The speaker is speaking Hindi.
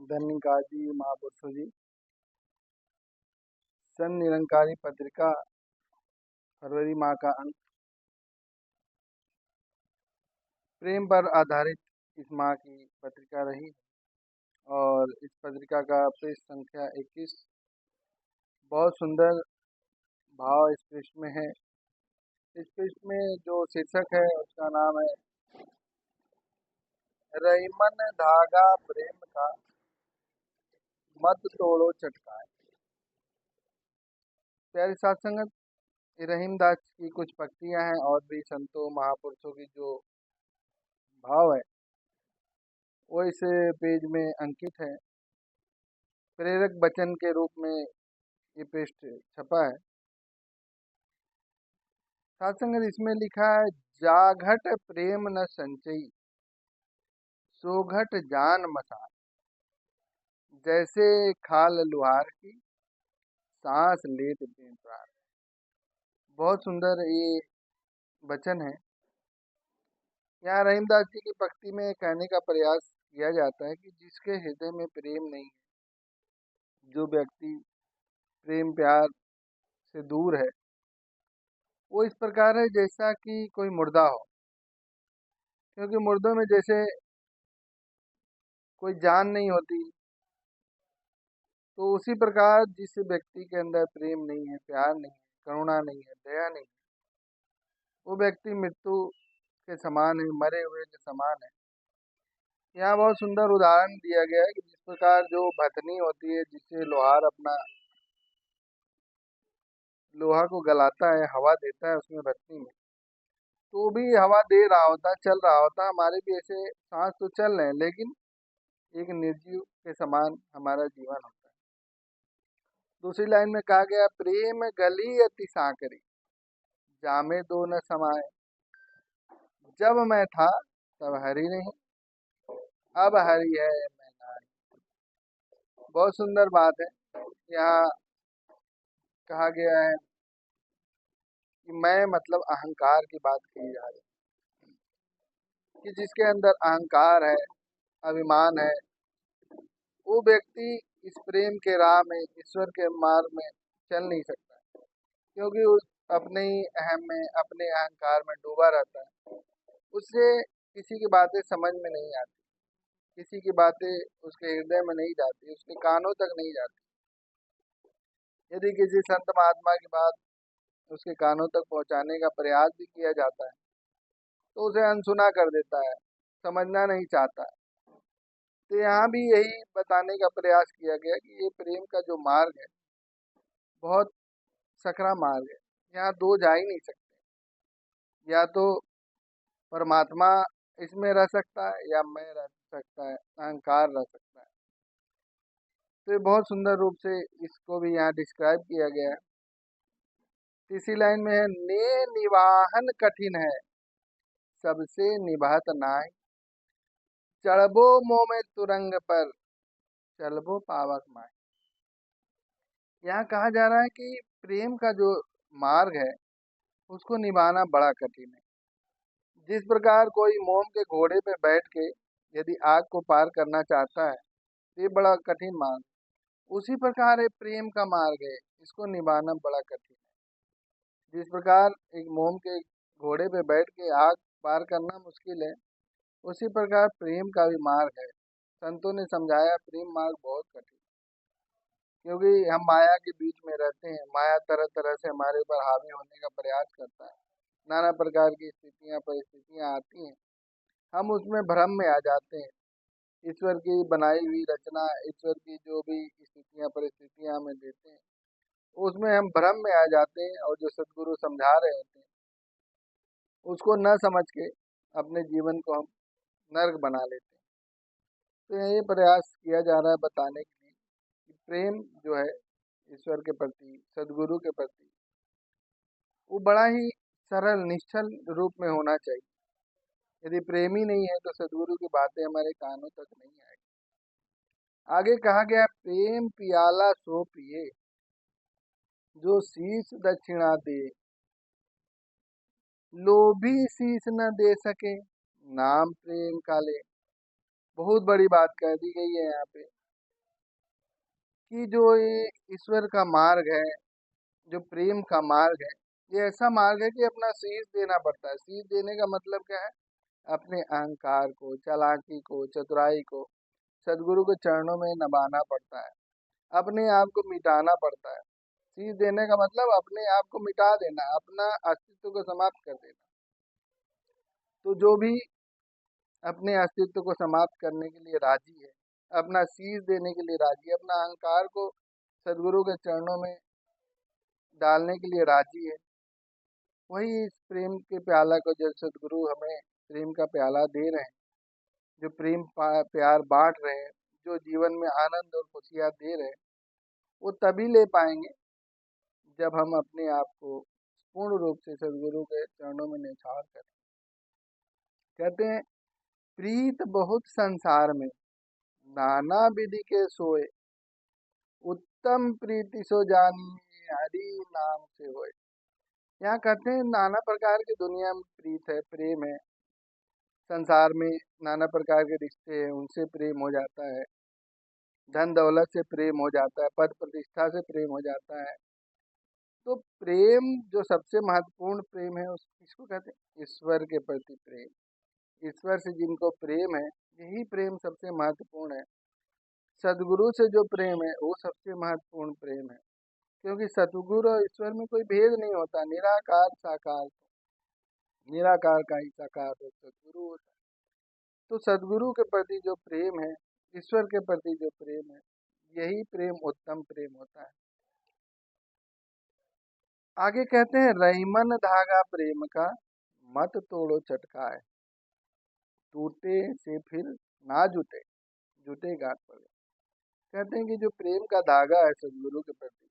धन्यकार जी महापुरुषों जी। सन निरंकारी पत्रिका फरवरी माह का अंक प्रेम पर आधारित इस माह की पत्रिका रही और इस पत्रिका का पृष्ठ संख्या 21 बहुत सुंदर भाव इस पृष्ठ में है। इस पृष्ठ में जो शीर्षक है उसका नाम है रईमन धागा प्रेम का मत तोड़ो चटकाए। प्यारी साथ संगत, रहीमदास की कुछ पंक्तियां हैं और भी संतों महापुरुषों की जो भाव है वो इस पेज में अंकित है। प्रेरक वचन के रूप में ये पृष्ठ छपा है। साथ संगत इसमें लिखा है जाघट प्रेम न संचई सोघट जान मसान जैसे खाल लुहार की सांस लेत बिन प्राण। बहुत सुंदर ये वचन है। यहाँ रहीमदास जी की पंक्ति में कहने का प्रयास किया जाता है कि जिसके हृदय में प्रेम नहीं है, जो व्यक्ति प्रेम प्यार से दूर है, वो इस प्रकार है जैसा कि कोई मुर्दा हो। क्योंकि मुर्दों में जैसे कोई जान नहीं होती, तो उसी प्रकार जिस व्यक्ति के अंदर प्रेम नहीं है, प्यार नहीं है, करुणा नहीं है, दया नहीं है, वो व्यक्ति मृत्यु के समान है, मरे हुए के समान है। यहाँ बहुत सुंदर उदाहरण दिया गया है कि जिस प्रकार जो भथनी होती है, जिससे लोहार अपना लोहा को गलाता है, हवा देता है उसमें भथनी में, तो भी हवा दे रहा होता, चल रहा होता, हमारे भी ऐसे सांस तो चल रहे हैं, लेकिन एक निर्जीव के समान हमारा जीवन होता है। दूसरी लाइन में कहा गया प्रेम गली अति साकरी जामे दो न समाए जब मैं था तब हरि नहीं अब हरि है मैं नाई। बहुत सुंदर बात है। यहाँ कहा गया है कि मैं मतलब अहंकार की बात की जा रही है कि जिसके अंदर अहंकार है, अभिमान है, वो व्यक्ति इस प्रेम के राह में, ईश्वर के मार्ग में चल नहीं सकता, क्योंकि उस अपने ही अहम में, अपने अहंकार में डूबा रहता है। उससे किसी की बातें समझ में नहीं आती, किसी की बातें उसके हृदय में नहीं जाती, उसके कानों तक नहीं जाती। यदि किसी संत महात्मा की बात उसके कानों तक पहुंचाने का प्रयास भी किया जाता है, तो उसे अनसुना कर देता है, समझना नहीं चाहता है। तो यहाँ भी यही बताने का प्रयास किया गया कि ये प्रेम का जो मार्ग है बहुत सकरा मार्ग है। यहाँ दो जा ही नहीं सकते, या तो परमात्मा इसमें रह सकता है या मैं रह सकता है, अहंकार रह सकता है। तो ये बहुत सुंदर रूप से इसको भी यहाँ डिस्क्राइब किया गया है। तीसरी लाइन में है ने निवाहन कठिन है सबसे निभात नाय चढ़बो मोह में तुरंग पर चलबो पावक माय। यहाँ कहा जा रहा है कि प्रेम का जो मार्ग है उसको निभाना बड़ा कठिन है। जिस प्रकार कोई मोम के घोड़े पे बैठ के यदि आग को पार करना चाहता है, तो ये बड़ा कठिन मार्ग, उसी प्रकार ये प्रेम का मार्ग है, इसको निभाना बड़ा कठिन है। जिस प्रकार एक मोम के घोड़े पे बैठ के आग पार करना मुश्किल है, उसी प्रकार प्रेम का भी मार्ग है। संतों ने समझाया प्रेम मार्ग बहुत कठिन है, क्योंकि हम माया के बीच में रहते हैं। माया तरह तरह से हमारे ऊपर हावी होने का प्रयास करता है, नाना प्रकार की स्थितियाँ परिस्थितियाँ आती हैं, हम उसमें भ्रम में आ जाते हैं। ईश्वर की बनाई हुई रचना, ईश्वर की जो भी स्थितियाँ परिस्थितियाँ हमें देते हैं, उसमें हम भ्रम में आ जाते हैं और जो सदगुरु समझा रहे होते हैं उसको न समझ के अपने जीवन को हम नर्क बना लेते हैं। तो ये प्रयास किया जा रहा है बताने के लिए कि प्रेम जो है ईश्वर के प्रति, सदगुरु के प्रति, वो बड़ा ही सरल निश्चल रूप में होना चाहिए। यदि प्रेम ही नहीं है तो सदगुरु की बातें हमारे कानों तक नहीं आएगी। आगे कहा गया प्रेम पियाला सो पिए जो शीश दक्षिणा दे लोभी शीश न दे सके नाम प्रेम का ले। बहुत बड़ी बात कह दी गई है यहाँ पे कि जो ये ईश्वर का मार्ग है, जो प्रेम का मार्ग है, ये ऐसा मार्ग है कि अपना शीश देना पड़ता है। शीश देने का मतलब क्या है? अपने अहंकार को, चालाकी को, चतुराई को सदगुरु के चरणों में नभाना पड़ता है। अपने आप को मिटाना पड़ता है। शीश देने का मतलब अपने आप को मिटा देना, अपना अस्तित्व को समाप्त कर देना। तो जो भी अपने अस्तित्व को समाप्त करने के लिए राजी है, अपना शीश देने के लिए राजी है, अपना अहंकार को सदगुरु के चरणों में डालने के लिए राजी है, वही इस प्रेम के प्याला को, जब सदगुरु हमें प्रेम का प्याला दे रहे हैं, जो प्यार बांट रहे हैं, जो जीवन में आनंद और खुशियाँ दे रहे हैं, वो तभी ले पाएंगे जब हम अपने आप को पूर्ण रूप से सदगुरु के चरणों में न्यौछावर करें। कहते हैं, प्रीत बहुत संसार में, नाना विधि के सोए, उत्तम प्रीति सो जानी, हरि नाम से होए। यहाँ कहते हैं, नाना प्रकार की दुनिया में प्रीत है, प्रेम है। संसार में नाना प्रकार के रिश्ते हैं, उनसे प्रेम हो जाता है। धन दौलत से प्रेम हो जाता है, पद प्रतिष्ठा से प्रेम हो जाता है। तो प्रेम जो सबसे महत्वपूर्ण प्रेम है, उस किसको कहते हैं? ईश्वर के प्रति प्रेम। ईश्वर से जिनको प्रेम है, यही प्रेम सबसे महत्वपूर्ण है। सदगुरु से जो प्रेम है, वो सबसे महत्वपूर्ण प्रेम है। क्योंकि सतगुरु और ईश्वर में कोई भेद नहीं होता, निराकार साकार, निराकार का ही साकार रूप सदगुरु होता है। तो सदगुरु के प्रति जो प्रेम है, ईश्वर के प्रति जो प्रेम है, यही प्रेम उत्तम प्रेम होता है। आगे कहते हैं, रहीमन धागा प्रेम का, मत तोड़ो चटकाए, टूटे से फिर ना जुटे, जुटे गांठ पड़े। कहते हैं कि जो प्रेम का धागा है सदगुरु के प्रति,